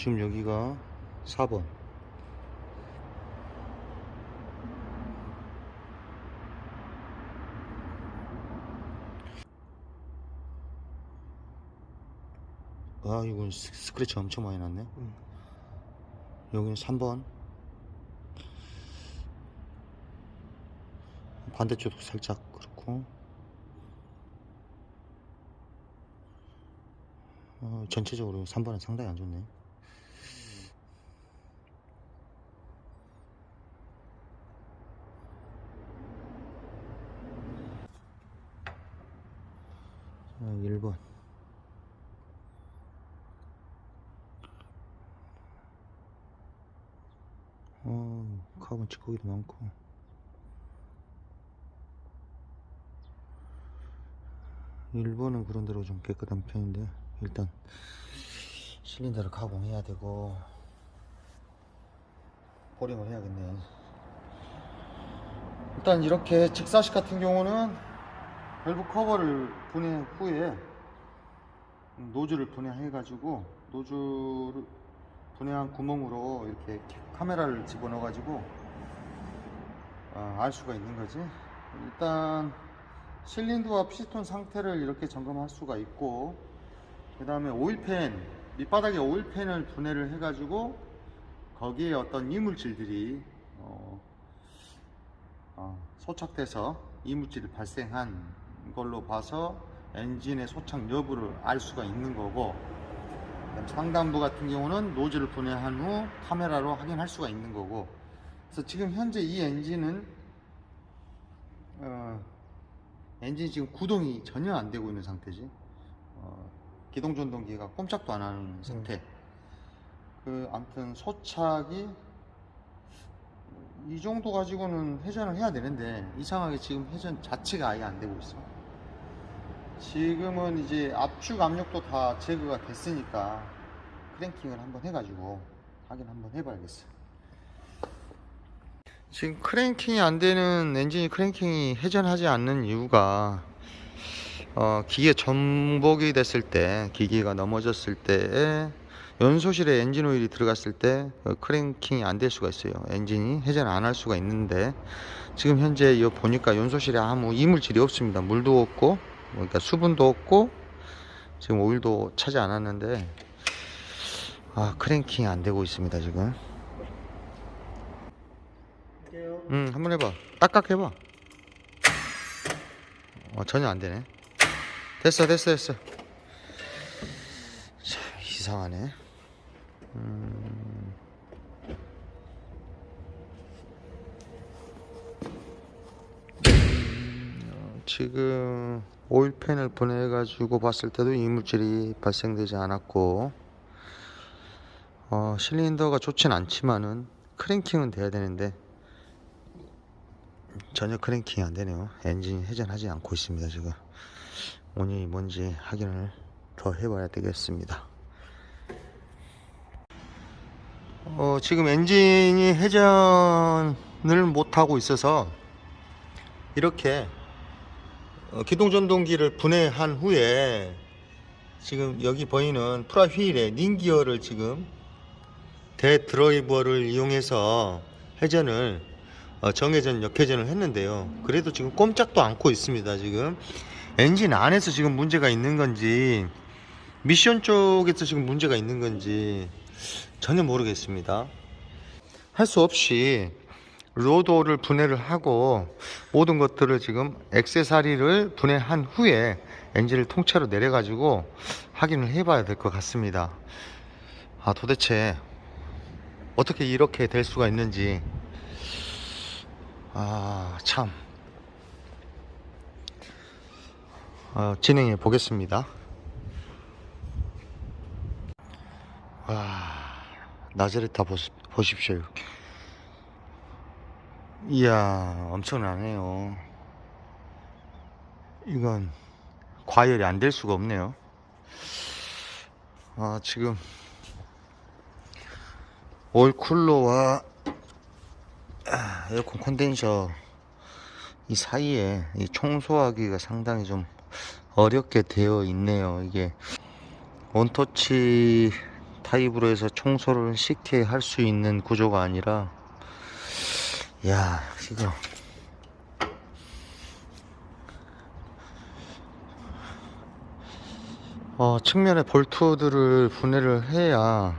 지금 여기가 4번. 아, 이건 스크래치 엄청 많이 났네. 여기는 3번. 반대쪽도 살짝 그렇고. 전체적으로 3번은 상당히 안 좋네. 자, 1번. 카본 찌꺼기도 많고. 일본은 그런 대로 좀 깨끗한 편인데, 일단 실린더를 가공해야 되고 보링을 해야겠네. 일단 이렇게 직사식 같은 경우는 밸브 커버를 분해 후에 노즐을 분해해 가지고, 노즐을 분해한 구멍으로 이렇게 카메라를 집어넣어 가지고 알 수가 있는 거지. 일단 실린더와 피스톤 상태를 이렇게 점검할 수가 있고, 그 다음에 오일팬, 밑바닥에 오일팬을 분해를 해 가지고 거기에 어떤 이물질들이 소착돼서 이물질이 발생한 걸로 봐서 엔진의 소착 여부를 알 수가 있는 거고, 상단부 같은 경우는 노즐을 분해한 후 카메라로 확인할 수가 있는 거고. 그래서 지금 현재 이 엔진은 엔진이 지금 구동이 전혀 안 되고 있는 상태지. 기동 전동기가 꼼짝도 안 하는 상태. 아무튼 소착이 이 정도 가지고는 회전을 해야 되는데, 이상하게 지금 회전 자체가 아예 안 되고 있어. 지금은 이제 압축 압력도 다 제거가 됐으니까 크랭킹을 한번 해가지고 확인 한번 해봐야겠어. 지금 크랭킹이 안 되는 엔진이 크랭킹이 회전하지 않는 이유가, 기계 전복이 됐을 때, 기계가 넘어졌을 때에 연소실에 엔진 오일이 들어갔을 때 크랭킹이 안 될 수가 있어요. 엔진이 회전 안 할 수가 있는데, 지금 현재 이 보니까 연소실에 아무 이물질이 없습니다. 물도 없고, 그러니까 수분도 없고, 지금 오일도 차지 않았는데, 크랭킹이 안 되고 있습니다 지금. 한번 해봐. 딱딱 해봐. 전혀 안 되네. 됐어. 참 이상하네. 지금 오일팬을 분해해 가지고 봤을 때도 이물질이 발생되지 않았고, 실린더가 좋진 않지만은 크랭킹은 돼야 되는데 전혀 크랭킹이 안 되네요. 엔진이 회전하지 않고 있습니다 지금. 원인이 뭔지 확인을 더 해봐야 되겠습니다. 지금 엔진이 회전을 못하고 있어서 이렇게 기동전동기를 분해한 후에 지금 여기 보이는 프라 휠에 닌기어를 지금 대드라이버를 이용해서 회전을 정회전 역회전을 했는데요. 그래도 지금 꼼짝도 않고 있습니다. 지금 엔진 안에서 지금 문제가 있는 건지, 미션 쪽에서 지금 문제가 있는 건지 전혀 모르겠습니다. 할 수 없이 로더를 분해를 하고 모든 것들을 지금 액세서리를 분해한 후에 엔진을 통째로 내려 가지고 확인을 해 봐야 될 것 같습니다. 도대체 어떻게 이렇게 될 수가 있는지 참 진행해 보겠습니다. 나제레타 보십시오. 이야, 엄청나네요. 이건 과열이 안 될 수가 없네요. 지금 오일 쿨러와 에어컨 콘덴서 이 사이에 이 청소하기가 상당히 좀 어렵게 되어 있네요. 이게 원터치 타입으로 해서 청소를 쉽게 할 수 있는 구조가 아니라, 야, 지금 측면에 볼트들을 분해를 해야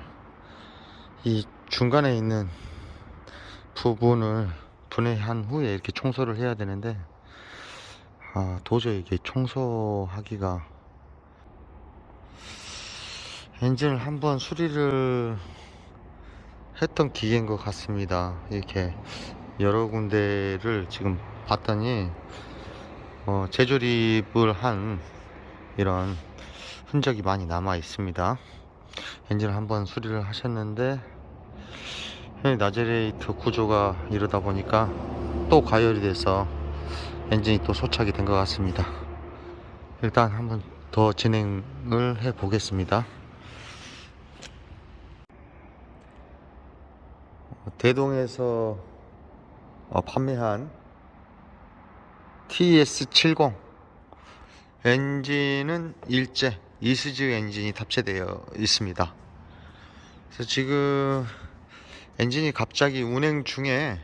이 중간에 있는 부분을 분해한 후에 이렇게 청소를 해야 되는데, 도저히 이게 청소하기가, 엔진을 한번 수리를 했던 기계인 것 같습니다. 이렇게 여러 군데를 지금 봤더니 재조립을 한 이런 흔적이 많이 남아 있습니다. 엔진을 한번 수리를 하셨는데 나젤레이터 구조가 이러다 보니까 또 가열이 돼서 엔진이 또 소착이 된 것 같습니다. 일단 한번 더 진행을 해 보겠습니다. 대동에서 판매한 TS70 엔진은 일제 이수즈 엔진이 탑재되어 있습니다. 그래서 지금 엔진이 갑자기 운행 중에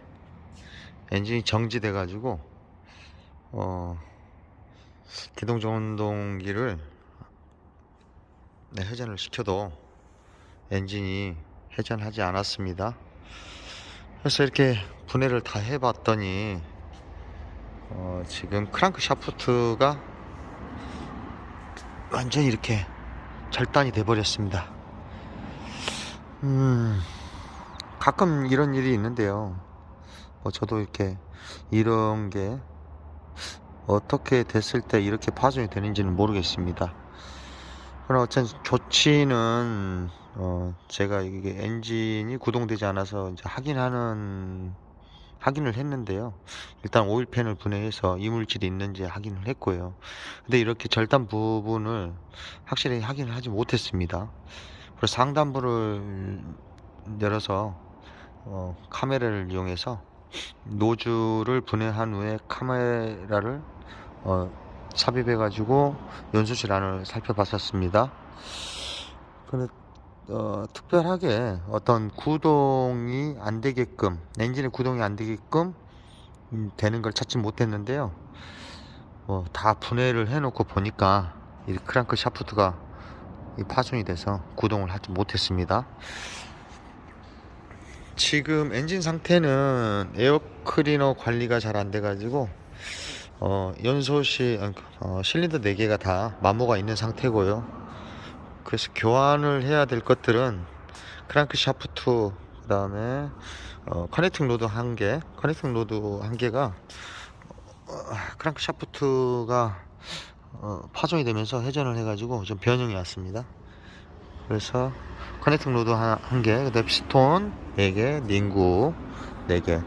엔진이 정지돼 가지고 기동 전동기를 회전을 시켜도 엔진이 회전하지 않았습니다. 그래서 이렇게 분해를 다 해봤더니 지금 크랑크 샤프트가 완전히 이렇게 절단이 돼 버렸습니다. 가끔 이런 일이 있는데요. 저도 이렇게 이런 게 어떻게 됐을 때 이렇게 파손이 되는지는 모르겠습니다. 그러나 어쨌든 조치는 제가 이게 엔진이 구동되지 않아서 이제 확인을 했는데요. 일단 오일팬을 분해해서 이물질이 있는지 확인을 했고요. 근데 이렇게 절단 부분을 확실히 확인을 하지 못했습니다. 그래서 상단부를 열어서 카메라를 이용해서 노즐을 분해한 후에 카메라를 삽입해 가지고 연소실 안을 살펴봤었습니다. 근데 특별하게 어떤 구동이 안 되게끔, 엔진의 구동이 안 되게끔 되는 걸 찾지 못했는데요. 다 분해를 해놓고 보니까 이 크랑크 샤프트가 파손이 돼서 구동을 하지 못했습니다. 지금 엔진 상태는 에어클리너 관리가 잘 안 돼가지고 연소실 실린더 4개가 다 마모가 있는 상태고요. 그래서 교환을 해야 될 것들은 크랑크 샤프트, 그 다음에 커넥팅 로드 1개, 커넥팅 로드 1개가 크랑크 샤프트가 파손이 되면서 회전을 해가지고 좀 변형이 왔습니다. 그래서 커넥팅 로드 1개, 그 다음에 피스톤 4개, 링구 4개.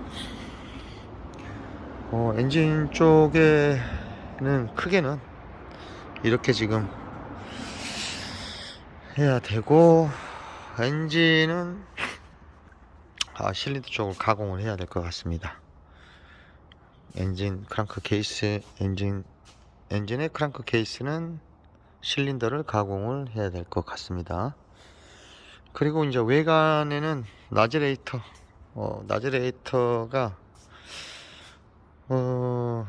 엔진 쪽에는 크게는 이렇게 지금 해야 되고, 엔진은 실린더 쪽을 가공을 해야 될 것 같습니다. 엔진 크랑크 케이스, 엔진의 크랑크 케이스는 실린더를 가공을 해야 될 것 같습니다. 그리고 이제 외관에는 나젤레이터가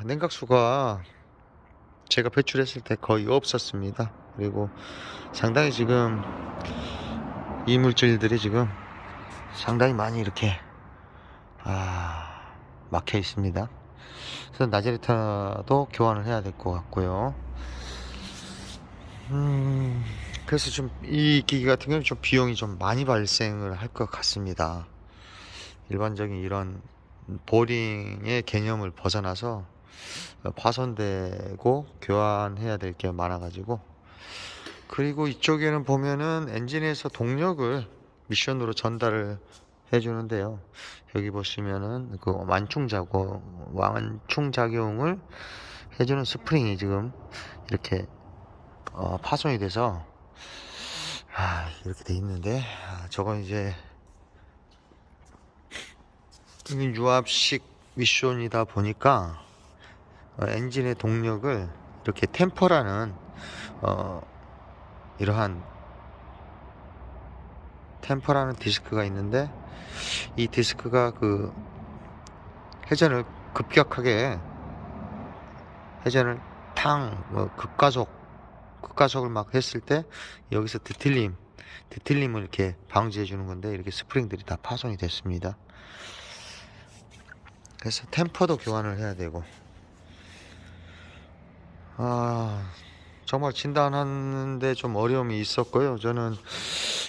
냉각수가 제가 배출했을 때 거의 없었습니다. 그리고 상당히 지금 이물질들이 지금 상당히 많이 이렇게 막혀 있습니다. 그래서 나젤레이터도 교환을 해야 될 것 같고요. 그래서 좀 이 기기 같은 경우는 좀 비용이 좀 많이 발생을 할 것 같습니다. 일반적인 이런 보링의 개념을 벗어나서 파손되고 교환해야 될 게 많아가지고, 그리고 이쪽에는 보면은 엔진에서 동력을 미션으로 전달을 해주는데요. 여기 보시면은 그 완충작용을 해주는 스프링이 지금 이렇게 파손이 돼서 이렇게 돼 있는데, 저건 이제 유압식 미션이다 보니까 엔진의 동력을 이렇게 템퍼라는 이러한 템퍼라는 디스크가 있는데, 이 디스크가 그 회전을 급격하게, 회전을 극가속을 막 했을 때 여기서 뒤틀림을 이렇게 방지해 주는 건데, 이렇게 스프링들이 다 파손이 됐습니다. 그래서 템퍼도 교환을 해야 되고, 정말 진단하는데 좀 어려움이 있었고요. 저는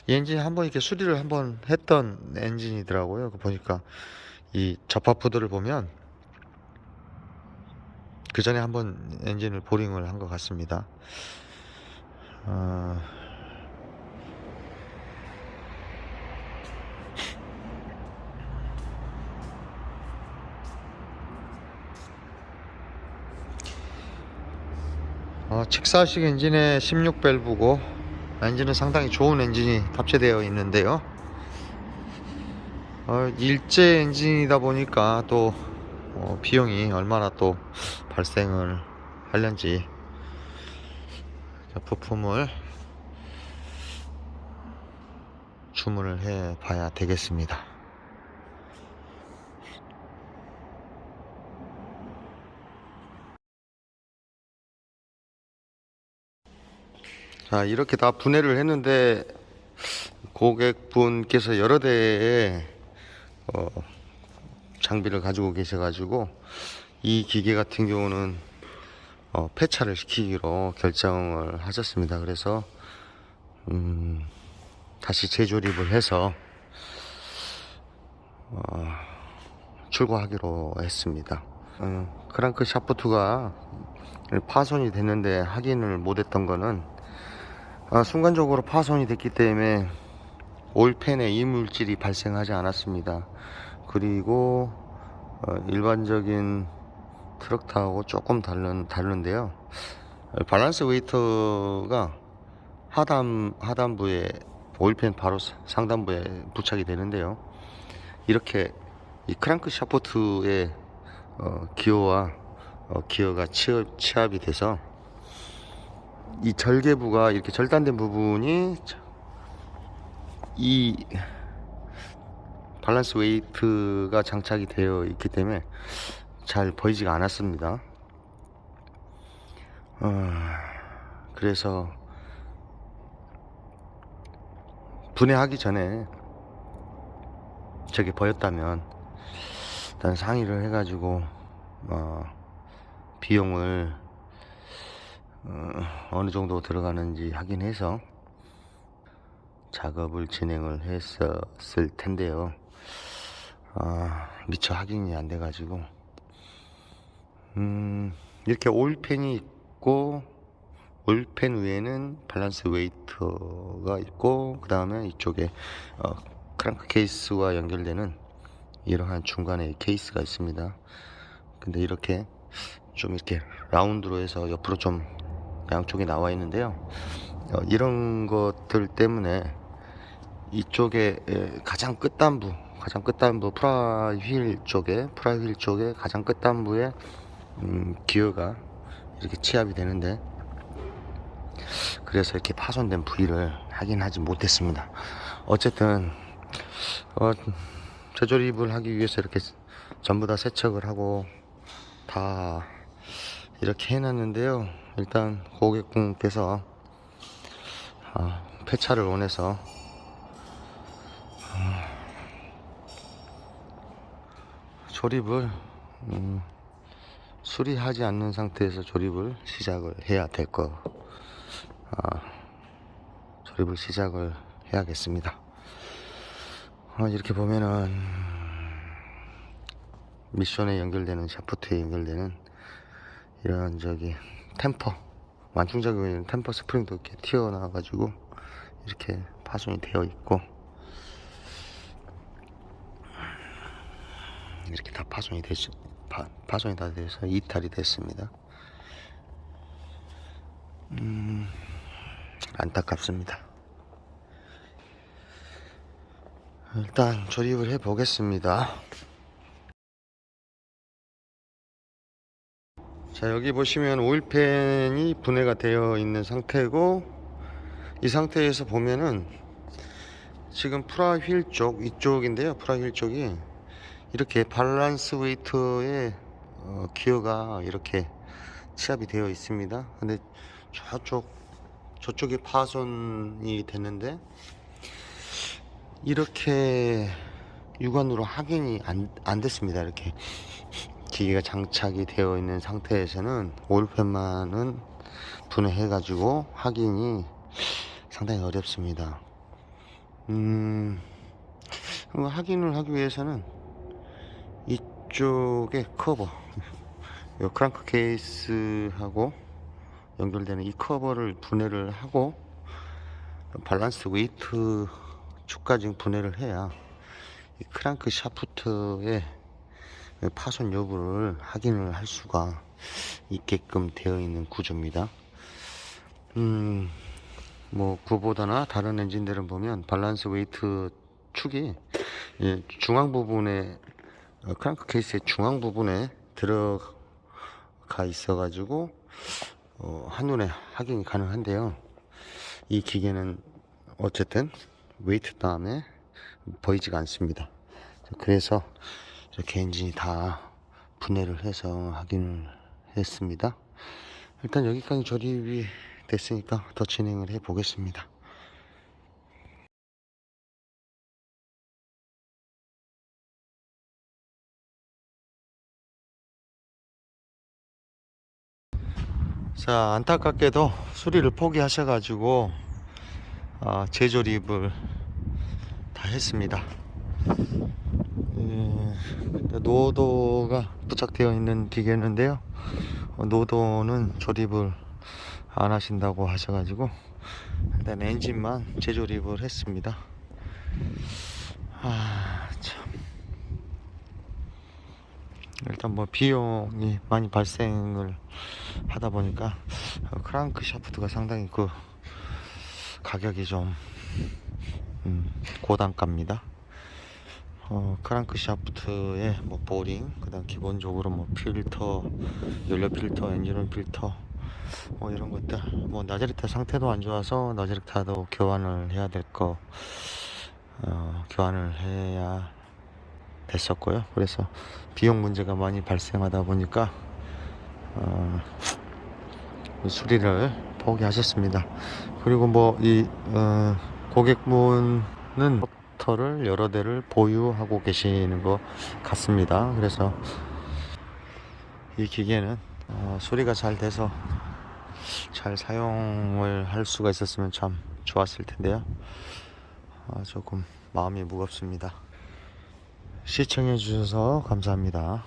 이 엔진 한번 이렇게 수리를 한번 했던 엔진이더라고요. 보니까 이 접합부들을 보면 그 전에 한번 엔진을 보링을 한 것 같습니다. 직사식 엔진에 16밸브고, 엔진은 상당히 좋은 엔진이 탑재되어 있는데요. 일제 엔진이다 보니까 또 비용이 얼마나 또 발생을 하려는지 부품을 주문을 해 봐야 되겠습니다. 자, 이렇게 다 분해를 했는데 고객분께서 여러 대의 장비를 가지고 계셔가지고 이 기계 같은 경우는 폐차를 시키기로 결정을 하셨습니다. 그래서 다시 재조립을 해서 출고하기로 했습니다. 크랑크 샤프트가 파손이 됐는데 확인을 못했던 거는 순간적으로 파손이 됐기 때문에 오일팬에 이물질이 발생하지 않았습니다. 그리고 일반적인 트럭타하고 조금 다른데요. 밸런스 웨이터가 하단부에, 오일팬 바로 상단부에 부착이 되는데요. 이렇게 이 크랑크 샤프트의 기어가 치압이 돼서 이 절개부가 이렇게 절단된 부분이 이 밸런스 웨이트가 장착이 되어 있기 때문에 잘 보이지가 않았습니다. 그래서 분해하기 전에 저게 보였다면 일단 상의를 해가지고 비용을 어느 정도 들어가는지 확인해서 작업을 진행을 했었을 텐데요. 미처 확인이 안 돼가지고 이렇게 오일팬이 있고, 오일팬 위에는 밸런스 웨이터가 있고, 그 다음에 이쪽에 크랑크 케이스와 연결되는 이러한 중간에 케이스가 있습니다. 근데 이렇게 좀 이렇게 라운드로 해서 옆으로 좀 양쪽에 나와 있는데요. 이런 것들 때문에 이쪽에 가장 끝단부 프라휠 쪽에 가장 끝단부에 기어가 이렇게 치압이 되는데, 그래서 이렇게 파손된 부위를 확인하지 못했습니다. 어쨌든 재조립을 하기 위해서 이렇게 전부 다 세척을 하고 다 이렇게 해놨는데요. 일단 고객분께서 폐차를 원해서 조립을 수리하지 않는 상태에서 조립을 시작을 해야 될 거, 조립을 시작을 해야겠습니다. 이렇게 보면은 미션에 연결되는, 샤프트에 연결되는 이런 템퍼, 완충작용에 있는 템퍼 스프링도 이렇게 튀어나와 가지고 이렇게 파손이 되어 있고, 이렇게 다 파손이 다 돼서 이탈이 됐습니다. 안타깝습니다. 일단 조립을 해 보겠습니다. 자, 여기 보시면 오일팬이 분해가 되어 있는 상태고, 이 상태에서 보면은 지금 프라휠 쪽 이쪽인데요. 프라휠 쪽이 이렇게 밸런스 웨이트에 기어가 이렇게 치합이 되어 있습니다. 근데 저쪽에 파손이 됐는데 이렇게 육안으로 확인이 안 됐습니다. 이렇게 기계가 장착이 되어 있는 상태에서는 오일팬만은 분해해 가지고 확인이 상당히 어렵습니다. 확인을 하기 위해서는 이쪽에 커버, 요 크랑크 케이스하고 연결되는 이 커버를 분해를 하고 밸런스 웨이트 축까지 분해를 해야 이 크랑크 샤프트의 파손 여부를 확인을 할 수가 있게끔 되어 있는 구조입니다. 뭐 그보다나 다른 엔진들은 보면 밸런스 웨이트 축이 중앙 부분에 크랑크 케이스의 중앙 부분에 들어가 있어 가지고 한눈에 확인이 가능한데요. 이 기계는 어쨌든 웨이트 다음에 보이지가 않습니다. 그래서 이렇게 엔진이 다 분해를 해서 확인을 했습니다. 일단 여기까지 조립이 됐으니까 더 진행을 해 보겠습니다. 자, 안타깝게도 수리를 포기하셔가지고 재조립을 다 했습니다. 노도가 부착되어 있는 기계인데요. 노도는 조립을 안 하신다고 하셔가지고 일단 엔진만 재조립을 했습니다. 참. 일단 뭐 비용이 많이 발생을 하다 보니까 크랑크 샤프트가 상당히 그 가격이 좀 고단가입니다. 크랑크 샤프트에 뭐 보링, 그다음 기본적으로 뭐 필터, 연료 필터, 엔진오일 필터, 뭐 이런 것들, 뭐 나제렉타 상태도 안 좋아서 나제렉타도 교환을 해야 될 거 교환을 해야 됐었고요. 그래서 비용 문제가 많이 발생하다 보니까 수리를 포기하셨습니다. 그리고 뭐 이 고객분은 를 여러 대를 보유하고 계시는 것 같습니다. 그래서 이 기계는 수리가 잘 돼서 잘 사용을 할 수가 있었으면 참 좋았을 텐데요. 조금 마음이 무겁습니다. 시청해 주셔서 감사합니다.